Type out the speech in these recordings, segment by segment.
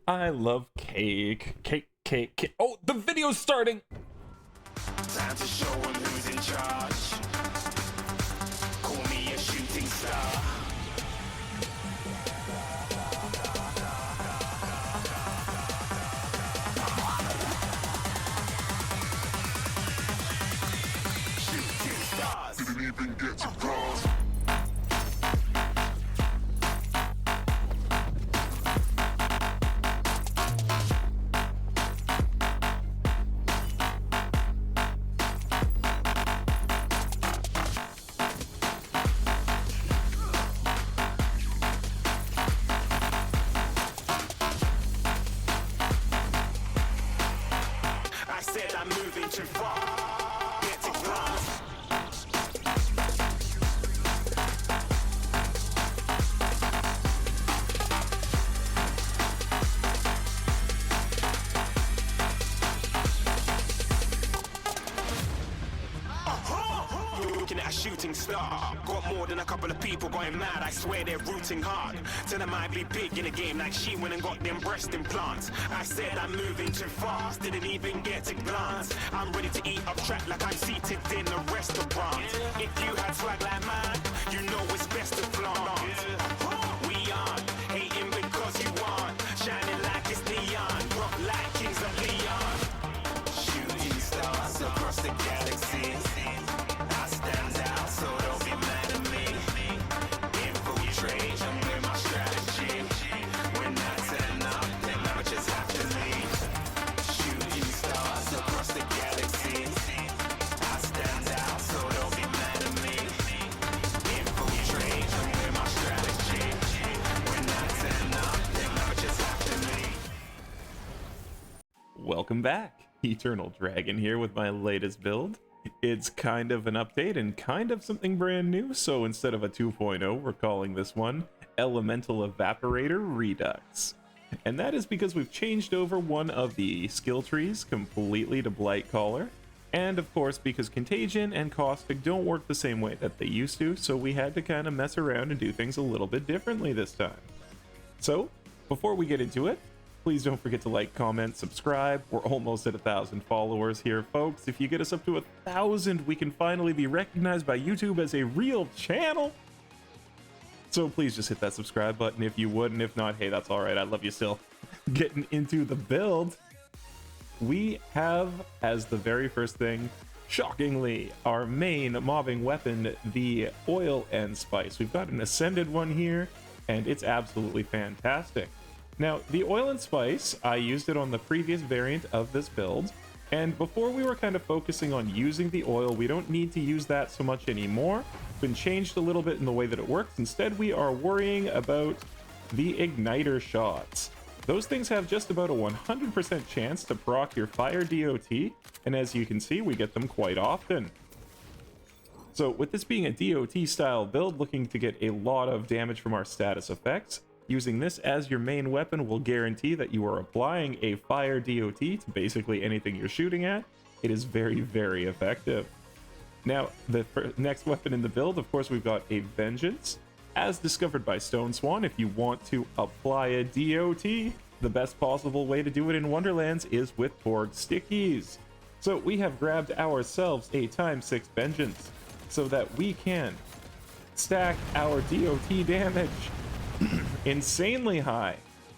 I love cake. Cake. Oh, the video's starting! Time to show 'em who's in charge. Call me a shooting star. Shooting stars. Didn't even get to cross. I said I'm moving too far. Get to class. Looking at a shooting star. Got more than a couple of people going mad. I swear they're rooting hard. Tell them I'd be big in the game like she went and got them breast implants. I said I'm moving too fast. Didn't even get a glance. I'm ready to eat up track like I'm seated in a restaurant. If you had swag like mine, you know it's best to flaunt. We aren't hating because you aren't shining like it's neon. Rock like kings of Leon. Shooting stars across the galaxy. I stand out, so don't be mad at me. Infiltrate, I'm with my strategy. When I turn up, then I just have to leave. Shooting stars across the galaxy. I stand out, so don't be mad at me. Infiltrate, I'm with my strategy. When I turn up, then I just have to leave. Welcome back. Eternal Dragon here with my latest build. It's kind of an update and kind of something brand new, so instead of a 2.0, we're calling this one Elemental Evaporator Redux. And that is because we've changed over one of the skill trees completely to Blight Collar, and of course because Contagion and Caustic don't work the same way that they used to, so we had to kind of mess around and do things a little bit differently this time. So, before we get into it, please don't forget to like, comment, subscribe. We're almost at 1,000 followers here, folks. If you get us up to 1,000, we can finally be recognized by YouTube as a real channel. So please just hit that subscribe button if you would, and if not, hey, that's all right. I love you still. Getting into the build, we have as the very first thing, shockingly, our main mobbing weapon, the oil and spice. We've got an ascended one here, and it's absolutely fantastic. Now, the oil and spice, I used it on the previous variant of this build, and before we were kind of focusing on using the oil, we don't need to use that so much anymore. It's been changed a little bit in the way that it works. Instead, we are worrying about the igniter shots. Those things have just about a 100% chance to proc your fire DOT, and as you can see, we get them quite often. So with this being a DOT style build, looking to get a lot of damage from our status effects, using this as your main weapon will guarantee that you are applying a fire DOT to basically anything you're shooting at. It is very, very effective. Now, the next weapon in the build, of course, we've got a Vengeance. As discovered by Stone Swan, if you want to apply a DOT, the best possible way to do it in Wonderlands is with Porg Stickies. So we have grabbed ourselves a ×6 Vengeance so that we can stack our DOT damage insanely high,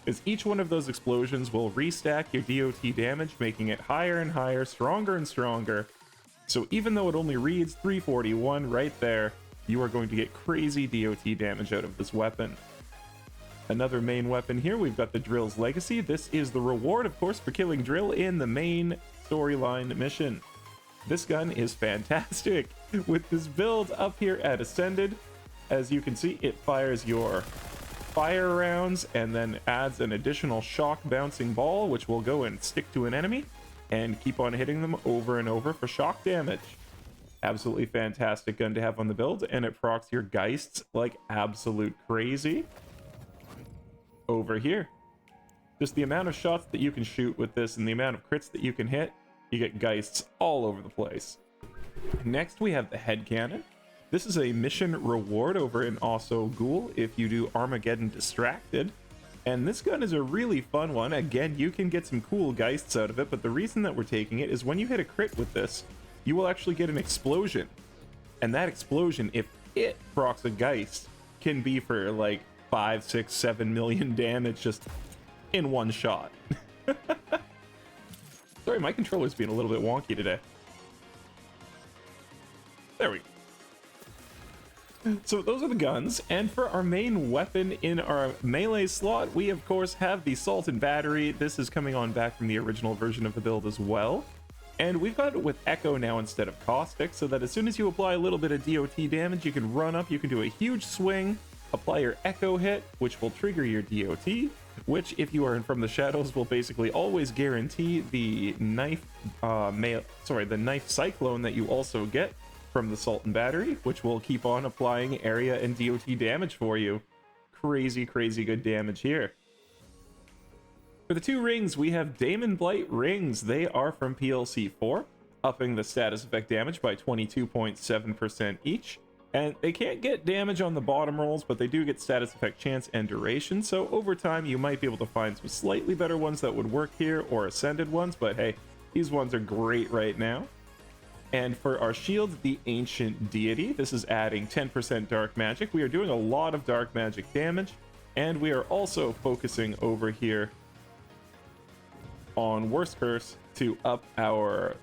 as each one of those explosions will restack your DOT damage, making it higher and higher, stronger and stronger. So even though it only reads 341 right there, you are going to get crazy DOT damage out of this weapon. Another main weapon here, we've got the Drill's Legacy. This is the reward, of course, for killing Drill in the main storyline mission. This gun is fantastic. With this build up here at Ascended, as you can see, it fires your fire rounds and then adds an additional shock bouncing ball, which will go and stick to an enemy and keep on hitting them over and over for shock damage. Absolutely fantastic gun to have on the build, and it procs your Geists like absolute crazy. Over here, just the amount of shots that you can shoot with this and the amount of crits that you can hit, you get Geists all over the place. Next, we have the Head Cannon. This is a mission reward over in Also Ghoul if you do Armageddon Distracted. And this gun is a really fun one. Again, you can get some cool geists out of it, but the reason that we're taking it is when you hit a crit with this, you will actually get an explosion. And that explosion, if it procs a geist, can be for like 5, 6, 7 million damage just in one shot. Sorry, my controller's being a little bit wonky today. There we go. So those are the guns, and for our main weapon in our melee slot, we of course have the Salt and Battery. This is coming on back from the original version of the build as well. And we've got it with Echo now instead of Caustic, so that as soon as you apply a little bit of DOT damage, you can run up, you can do a huge swing, apply your Echo hit, which will trigger your DOT, which if you are in From the Shadows will basically always guarantee the knife, the knife cyclone that you also get from the Salt and Battery, which will keep on applying area and DOT damage for you. Crazy, crazy good damage here. For the two rings, we have Daemon Blight rings. They are from PLC 4, upping the status effect damage by 22.7% each. And they can't get damage on the bottom rolls, but they do get status effect chance and duration. So over time, you might be able to find some slightly better ones that would work here, or ascended ones, but hey, these ones are great right now. And for our shield, the Ancient Deity, this is adding 10% dark magic. We are doing a lot of dark magic damage, and we are also focusing over here on Worst Curse to up our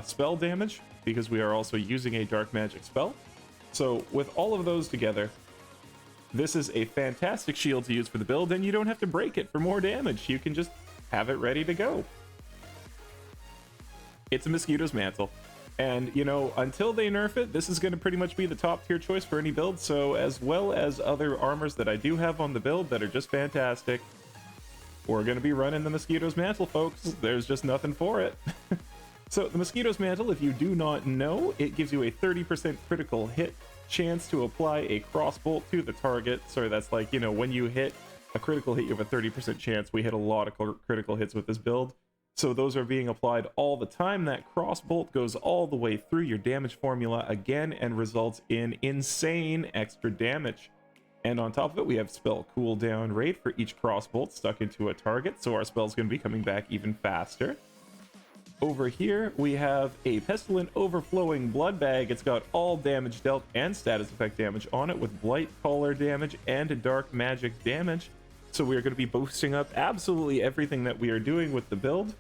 spell damage, because we are also using a dark magic spell. So with all of those together, this is a fantastic shield to use for the build, and you don't have to break it for more damage. You can just have it ready to go. It's a Mosquito's Mantle. And, you know, until they nerf it, this is going to pretty much be the top tier choice for any build. So as well as other armors that I do have on the build that are just fantastic, we're going to be running the Mosquito's Mantle, folks. There's just nothing for it. So the Mosquito's Mantle, if you do not know, it gives you a 30% critical hit chance to apply a crossbolt to the target. Sorry, that's like, you know, when you hit a critical hit, you have a 30% chance. We hit a lot of critical hits with this build. So those are being applied all the time. That crossbolt goes all the way through your damage formula again and results in insane extra damage. And on top of it, we have spell cooldown rate for each crossbolt stuck into a target, so our spell's going to be coming back even faster. Over here, we have a Pestilent Overflowing Blood Bag. It's got all damage dealt and status effect damage on it with Blight Collar damage and dark magic damage. So we are going to be boosting up absolutely everything that we are doing with the build.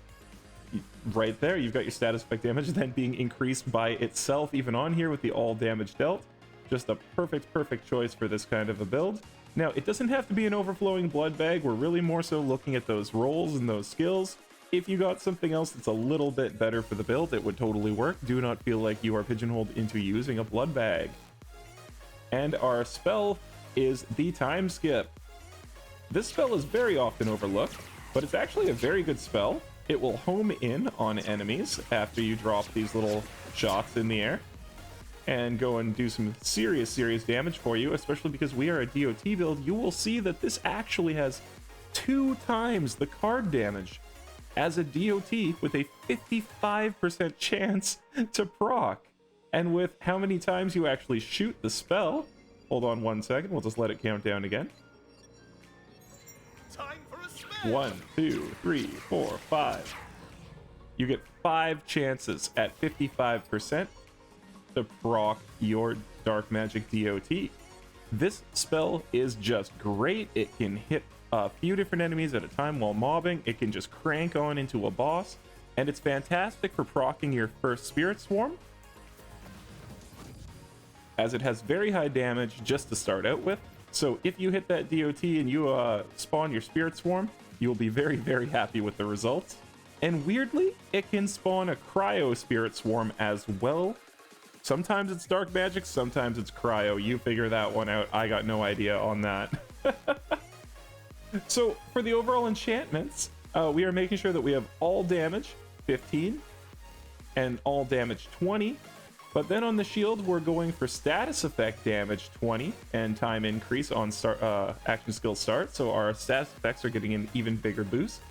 Right there, you've got your status effect damage then being increased by itself even on here with the all damage dealt. Just a perfect choice for this kind of a build. Now, it doesn't have to be an overflowing blood bag. We're really more so looking at those rolls and those skills. If you got something else that's a little bit better for the build, it would totally work. Do not feel like you are pigeonholed into using a blood bag. And our spell is the Time Skip. This spell is very often overlooked, but it's actually a very good spell. It will home in on enemies after you drop these little shots in the air and go and do some serious damage for you, especially because we are a DOT build. You will see that this actually has 2 times the card damage as a DOT with a 55% chance to proc. And with how many times you actually shoot the spell, hold on 1 second, we'll just let it count down again. 1, 2, 3, 4, 5. You get 5 chances at 55% to proc your dark magic DOT. This spell is just great. It can hit a few different enemies at a time while mobbing. It can just crank on into a boss, and it's fantastic for proccing your first Spirit Swarm, as it has very high damage just to start out with. So if you hit that DOT and you spawn your Spirit Swarm, you will be very happy with the results. And weirdly, it can spawn a Cryo Spirit Swarm as well. Sometimes it's dark magic, sometimes it's cryo. You figure that one out. I got no idea on that. So for the overall enchantments, we are making sure that we have all damage 15 and all damage 20. But then on the shield, we're going for status effect damage 20 and time increase on action skill start. So our status effects are getting an even bigger boost.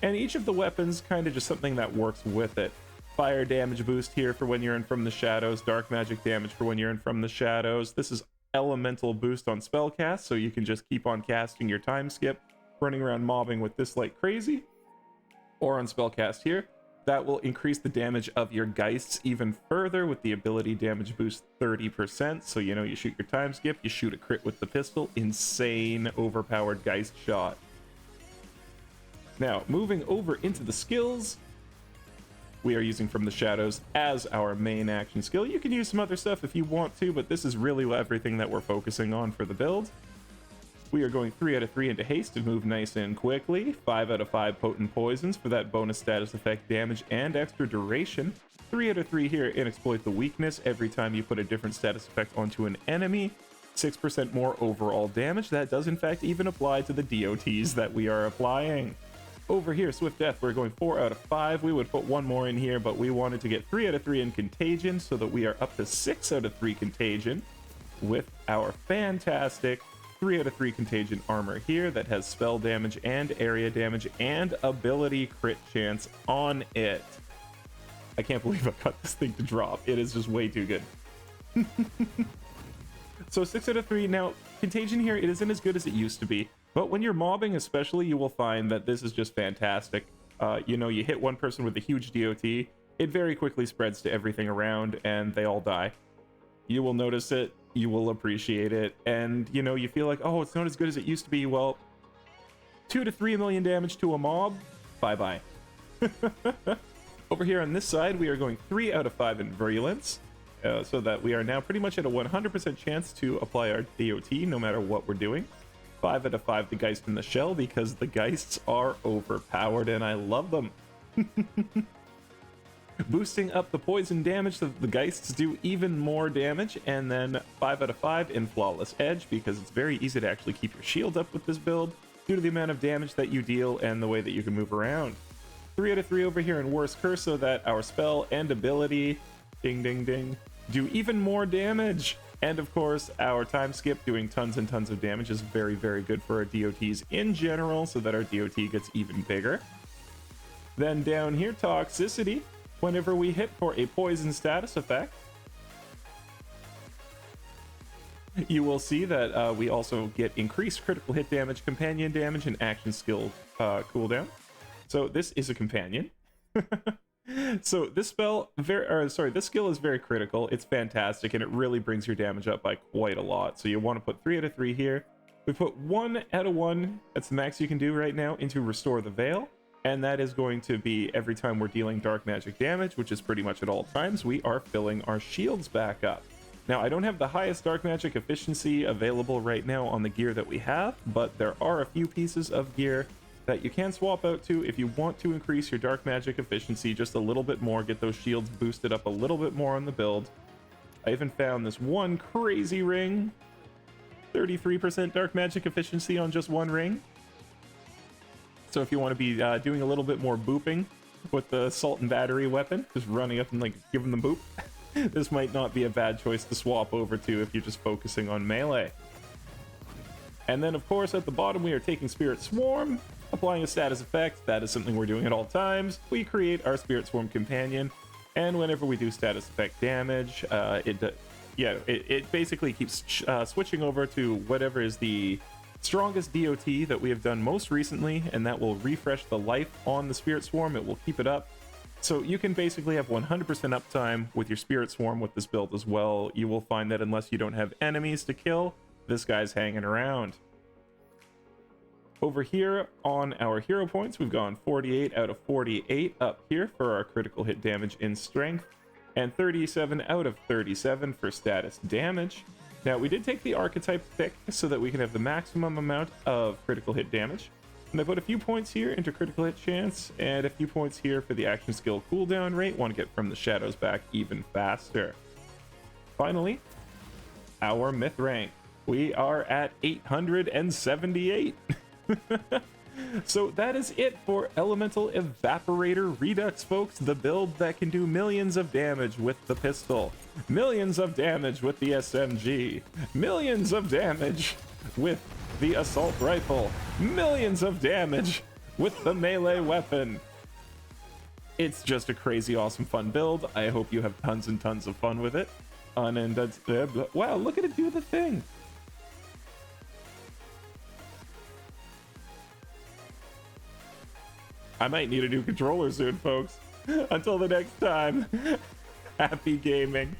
And each of the weapons kind of just something that works with it. Fire damage boost here for when you're in From the Shadows. Dark magic damage for when you're in From the Shadows. This is elemental boost on spell cast, so you can just keep on casting your time skip running around mobbing with this like crazy, or on spellcast here. That will increase the damage of your Geists even further with the ability damage boost 30%. So, you know, you shoot your time skip, you shoot a crit with the pistol. Insane overpowered Geist shot. Now, moving over into the skills, we are using From the Shadows as our main action skill. You can use some other stuff if you want to, but this is really everything that we're focusing on for the build. We are going 3 out of 3 into haste to move nice and quickly. 5 out of 5 potent poisons for that bonus status effect damage and extra duration. 3 out of 3 here in exploit the weakness every time you put a different status effect onto an enemy. 6% more overall damage. That does in fact even apply to the DOTs that we are applying. Over here, Swift Death, we're going 4 out of 5. We would put one more in here, but we wanted to get 3 out of 3 in Contagion so that we are up to 6 out of 3 Contagion with our fantastic 3 out of 3 Contagion armor here that has spell damage and area damage and ability crit chance on it. I can't believe I got this thing to drop. It is just way too good. So 6 out of 3. Now, Contagion here, it isn't as good as it used to be, but when you're mobbing especially, you will find that this is just fantastic. You know, you hit one person with a huge DOT, it very quickly spreads to everything around, and they all die. You will notice it, you will appreciate it, and you know, you feel like, oh, it's not as good as it used to be. Well, 2 to 3 million damage to a mob, bye-bye. Over here on this side, we are going 3 out of 5 in Virulence, so that we are now pretty much at a 100% chance to apply our DOT no matter what we're doing. 5 out of 5 the Geist in the Shell, because the Geists are overpowered and I love them. Boosting up the poison damage so that the Geists do even more damage, and then 5 out of 5 in Flawless Edge, because it's very easy to actually keep your shield up with this build due to the amount of damage that you deal and the way that you can move around. 3 out of 3 over here in Worst Curse, so that our spell and ability, ding ding ding, do even more damage. And of course, our time skip doing tons and tons of damage is very, very good for our DOTs in general, so that our DOT gets even bigger. Then down here, Toxicity. Whenever we hit for a poison status effect, you will see that we also get increased critical hit damage, companion damage, and action skill cooldown. So this is a companion. So this spell, this skill is very critical. It's fantastic, and it really brings your damage up by quite a lot. So you want to put 3 out of 3 here. We put 1 out of 1, that's the max you can do right now, into Restore the Veil. And that is going to be every time we're dealing dark magic damage, which is pretty much at all times, we are filling our shields back up. Now, I don't have the highest dark magic efficiency available right now on the gear that we have, but there are a few pieces of gear that you can swap out to if you want to increase your dark magic efficiency just a little bit more, get those shields boosted up a little bit more on the build. I even found this one crazy ring, 33% dark magic efficiency on just one ring. So if you want to be doing a little bit more booping with the Assault and Battery weapon, just running up and like giving them boop, this might not be a bad choice to swap over to if you're just focusing on melee. And then of course at the bottom we are taking Spirit Swarm, applying a status effect. That is something we're doing at all times. We create our Spirit Swarm companion, and whenever we do status effect damage, it basically keeps switching over to whatever is the strongest DOT that we have done most recently, and that will refresh the life on the Spirit Swarm. It will keep it up. So you can basically have 100% uptime with your Spirit Swarm with this build as well. You will find that unless you don't have enemies to kill, this guy's hanging around. Over here on our hero points, we've gone 48 out of 48 up here for our critical hit damage in strength, and 37 out of 37 for status damage. Now, we did take the archetype pick so that we can have the maximum amount of critical hit damage. And I put a few points here into critical hit chance, and a few points here for the action skill cooldown rate. Want to get From the Shadows back even faster. Finally, our myth rank. We are at 878. So that is it for Elemental Evaporator Redux, folks. The build that can do millions of damage with the pistol, millions of damage with the SMG, millions of damage with the assault rifle, millions of damage with the melee weapon. It's just a crazy awesome fun build. I hope you have tons and tons of fun with it. And that's, wow, look at it do the thing. I might need a new controller soon, folks. Until the next time, happy gaming.